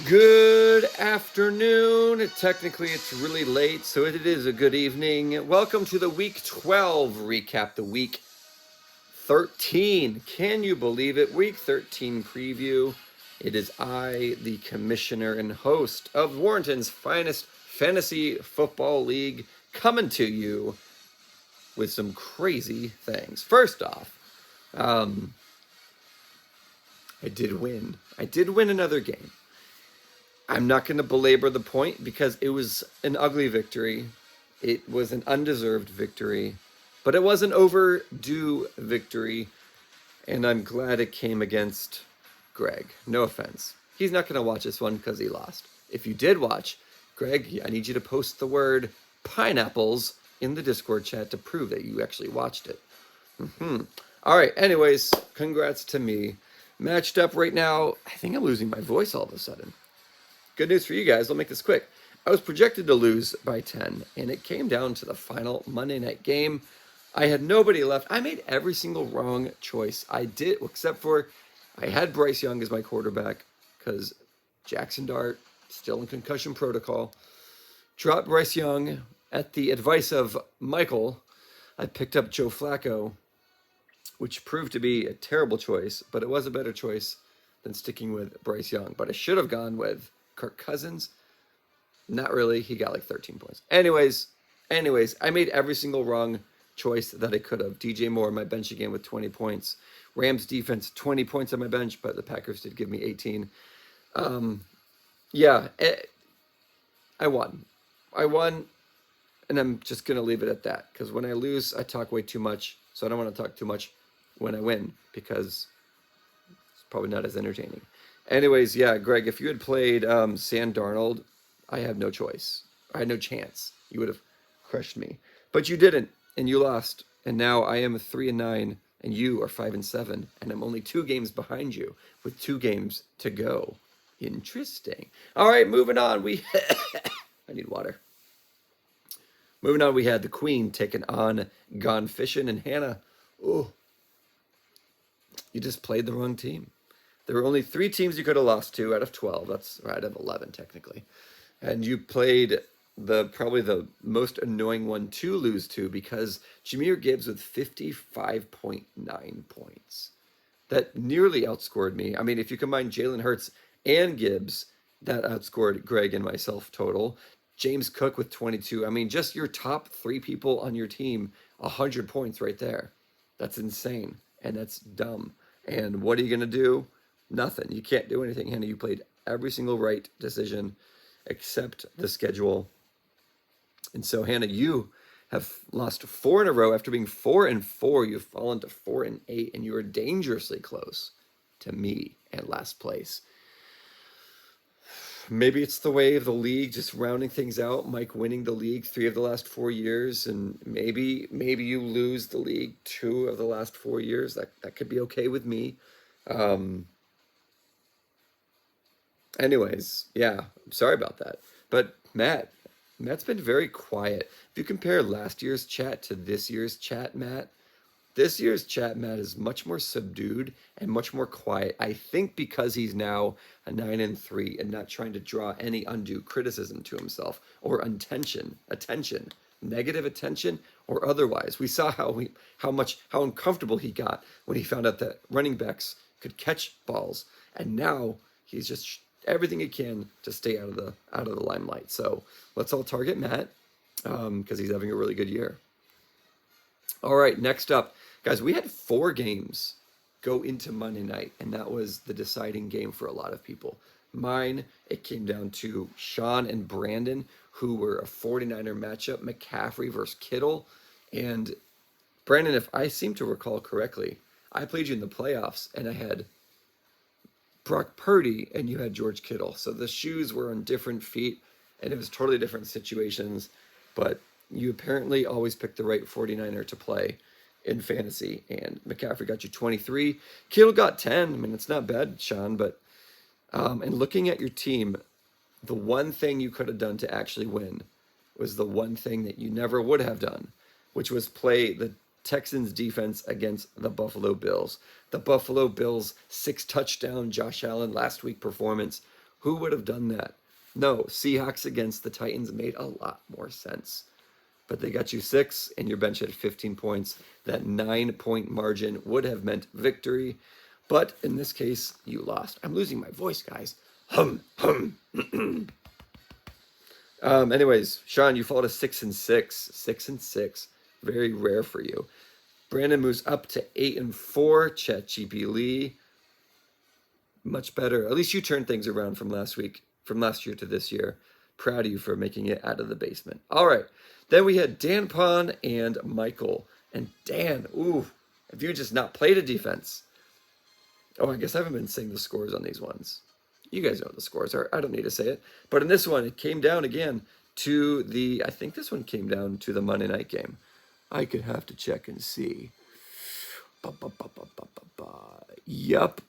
Good afternoon. Technically, it's really late, so it is a good evening. Welcome to the Week 12 recap, the Week 13. Can you believe it? Week 13 preview. It is I, the commissioner and host of Warrenton's finest fantasy football league, coming to you with some crazy things. First off, I did win. I did win another game. I'm not going to belabor the point because it was an ugly victory. It was an undeserved victory, but it was an overdue victory, and I'm glad it came against Greg. No offense. He's not going to watch this one because he lost. If you did watch, Greg, I need you to post the word pineapples in the Discord chat to prove that you actually watched it. All right, anyways, congrats to me. Matched up right now, I think I'm losing my voice all of a sudden. Good news for you guys. I'll make this quick. I was projected to lose by 10, and it came down to the final Monday night game. I had nobody left. I made every single wrong choice. I did, except for I had Bryce Young as my quarterback because Jackson Dart still in concussion protocol. Dropped Bryce Young at the advice of Michael. I picked up Joe Flacco, which proved to be a terrible choice, but it was a better choice than sticking with Bryce Young. But I should have gone with Kirk Cousins. Not really. He got like 13 points. Anyways, I made every single wrong choice that I could have. DJ Moore on my bench again with 20 points. Rams defense, 20 points on my bench, but the Packers did give me 18. I won. And I'm just going to leave it at that. Because when I lose, I talk way too much. So I don't want to talk too much when I win, because it's probably not as entertaining. Anyways, yeah, Greg, if you had played Sam Darnold, I have no choice. I had no chance. You would have crushed me. But you didn't, and you lost. And now I am 3-9, and you are 5-7, and I'm only 2 games behind you with 2 games to go. Interesting. All right, moving on. I need water. Moving on, we had the Queen taking on Gone Fishing, and Hannah, you just played the wrong team. There were only 3 teams you could have lost to out of 12. That's out of 11, technically. And you played probably the most annoying one to lose to, because Jahmyr Gibbs with 55.9 points. That nearly outscored me. I mean, if you combine Jalen Hurts and Gibbs, that outscored Greg and myself total. James Cook with 22. I mean, just your top 3 people on your team, 100 points right there. That's insane, and that's dumb. And what are you going to do? Nothing. You can't do anything, Hannah. You played every single right decision except the schedule. And so, Hannah, you have lost 4 in a row. After being 4-4, you've fallen to 4-8, and you are dangerously close to me at last place. Maybe it's the way of the league, just rounding things out. Mike winning the league 3 of the last 4 years, and maybe you lose the league 2 of the last 4 years. That could be okay with me. Anyways, yeah, I'm sorry about that. But Matt's been very quiet. If you compare last year's chat to this year's chat, Matt, this year's chat, Matt, is much more subdued and much more quiet. I think because he's now a 9-3 and not trying to draw any undue criticism to himself or attention, negative attention or otherwise. We saw how uncomfortable he got when he found out that running backs could catch balls, and now he's just everything he can to stay out of the limelight. So let's all target Matt because he's having a really good year. All right, next up, guys, we had 4 games go into Monday night, and that was the deciding game for a lot of people. Mine, it came down to Sean and Brandon, who were a 49er matchup, McCaffrey versus Kittle. And Brandon, if I seem to recall correctly, I played you in the playoffs, and I had Brock Purdy, and you had George Kittle. So the shoes were on different feet, and it was totally different situations, but you apparently always picked the right 49er to play in fantasy, and McCaffrey got you 23. Kittle got 10. I mean, it's not bad, Sean, but and looking at your team, the one thing you could have done to actually win was the one thing that you never would have done, which was play the Texans defense against the Buffalo Bills. The Buffalo Bills 6-touchdown Josh Allen last week performance. Who would have done that? No, Seahawks against the Titans made a lot more sense. But they got you 6, and your bench had 15 points. That 9-point margin would have meant victory. But in this case, you lost. I'm losing my voice, guys. Hum, hum. Anyways, Sean, you fall to 6-6. 6-6. Very rare for you. Brandon moves up to 8-4. Chat GP Lee. Much better. At least you turned things around from last year to this year. Proud of you for making it out of the basement. All right. Then we had Dan Pon and Michael. And Dan, have you just not played a defense? Oh, I guess I haven't been saying the scores on these ones. You guys know what the scores are. I don't need to say it. But in this one, it came down again to I think this one came down to the Monday night game. I could have to check and see. Yup.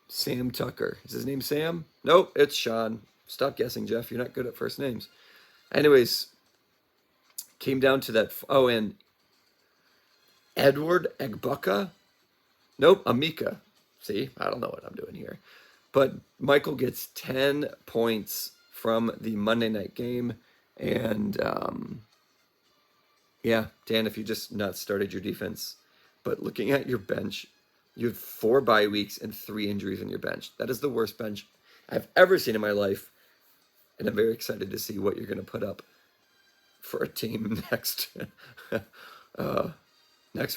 Sam Tucker. Is his name Sam? Nope, it's Sean. Stop guessing, Jeff. You're not good at first names. Anyways, came down to that. Oh, and Edward Egbuka? Nope, Amika. See, I don't know what I'm doing here. But Michael gets 10 points from the Monday night game. And, yeah, Dan, if you just not started your defense. But looking at your bench, you have 4 bye weeks and 3 injuries in your bench. That is the worst bench I've ever seen in my life. And I'm very excited to see what you're going to put up for a team next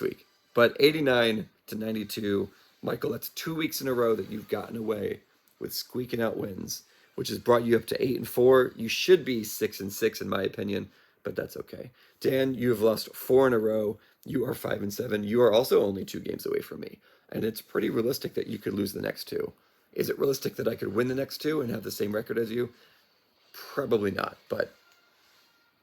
week. But 89-92, Michael, that's 2 weeks in a row that you've gotten away with squeaking out wins, which has brought you up to 8-4. You should be 6-6 in my opinion, but that's okay. Dan, you have lost 4 in a row. You are 5-7. You are also only 2 games away from me, and it's pretty realistic that you could lose the next 2. Is it realistic that I could win the next 2 and have the same record as you? Probably not, but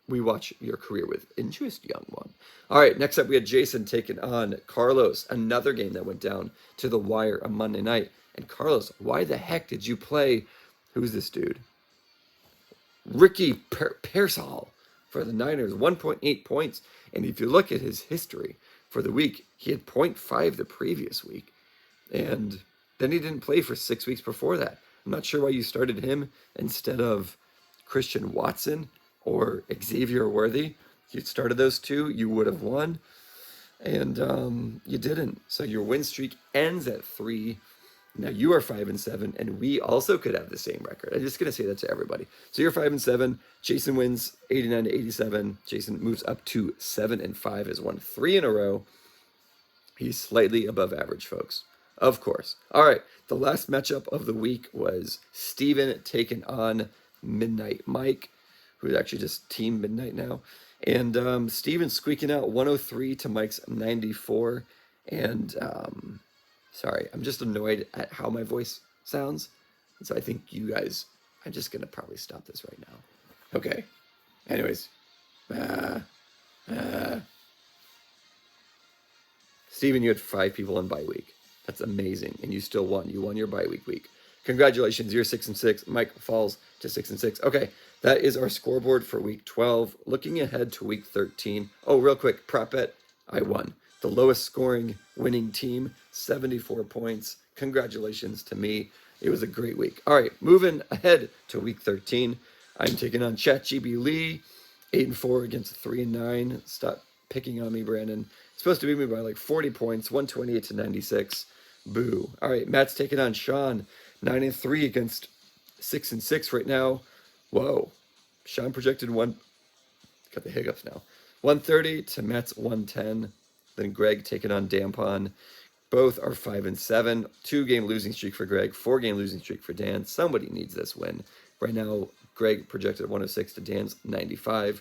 we watch your career with interest, young one. All right, next up we had Jason taking on Carlos, another game that went down to the wire on Monday night. And Carlos, why the heck did you play, who's this dude? Ricky Pearsall for the Niners, 1.8 points. And if you look at his history for the week, he had 0.5 the previous week. And then he didn't play for 6 weeks before that. I'm not sure why you started him instead of Christian Watson or Xavier Worthy. If you started those 2, you would have won. And you didn't. So your win streak ends at 3. Now you are 5-7, and we also could have the same record. I'm just going to say that to everybody. So you're 5-7. Jason wins 89-87. Jason moves up to 7-5, has won 3 in a row. He's slightly above average, folks. Of course. All right. The last matchup of the week was Steven taking on Midnight Mike, who's actually just Team Midnight now. And Steven squeaking out 103 to Mike's 94. And sorry, I'm just annoyed at how my voice sounds. And so I think you guys, I'm just going to probably stop this right now. Okay. Anyways. Steven, you had 5 people on bye week. That's amazing. And you still won. You won your bye week. Congratulations. You're 6-6. Mike falls to 6-6. Okay. That is our scoreboard for week 12. Looking ahead to week 13. Oh, real quick. Prop bet. I won. The lowest scoring winning team, 74 points. Congratulations to me. It was a great week. All right, moving ahead to week 13. I'm taking on ChatGB Lee, 8-4 against 3-9. Stop picking on me, Brandon. Supposed to beat me by like 40 points, 128-96. Boo. All right, Matt's taking on Sean, 9-3 against 6-6 right now. Whoa. Sean projected got the hiccups now. 130 to Matt's 110. Then Greg taking on Dampon. Both are 5-7. 2-game losing streak for Greg. 4-game losing streak for Dan. Somebody needs this win. Right now, Greg projected 106 to Dan's 95.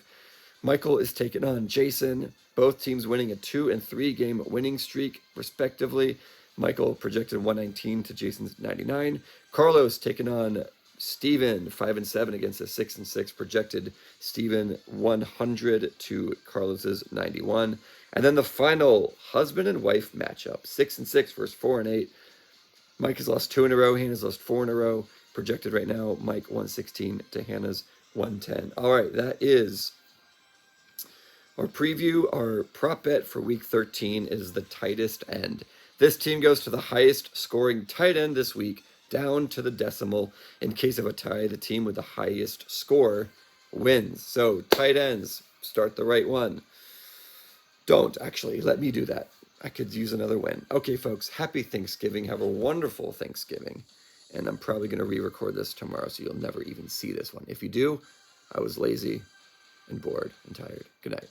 Michael is taking on Jason. Both teams winning a 2- and 3-game winning streak, respectively. Michael projected 119 to Jason's 99. Carlos taking on Steven, 5-7 against a 6-6 projected. Steven 100 to Carlos's 91. And then the final husband and wife matchup, 6-6 versus 4-8. Mike has lost 2 in a row. Hannah's lost 4 in a row. Projected right now, Mike 116 to Hannah's 110. All right, that is our preview. Our prop bet for week 13 is the tightest end. This team goes to the highest scoring tight end this week, down to the decimal. In case of a tie, the team with the highest score wins. So tight ends, start the right one. Don't actually let me do that. I could use another win. Okay, folks, happy Thanksgiving. Have a wonderful Thanksgiving. And I'm probably going to re-record this tomorrow, so you'll never even see this one. If you do, I was lazy and bored and tired. Good night.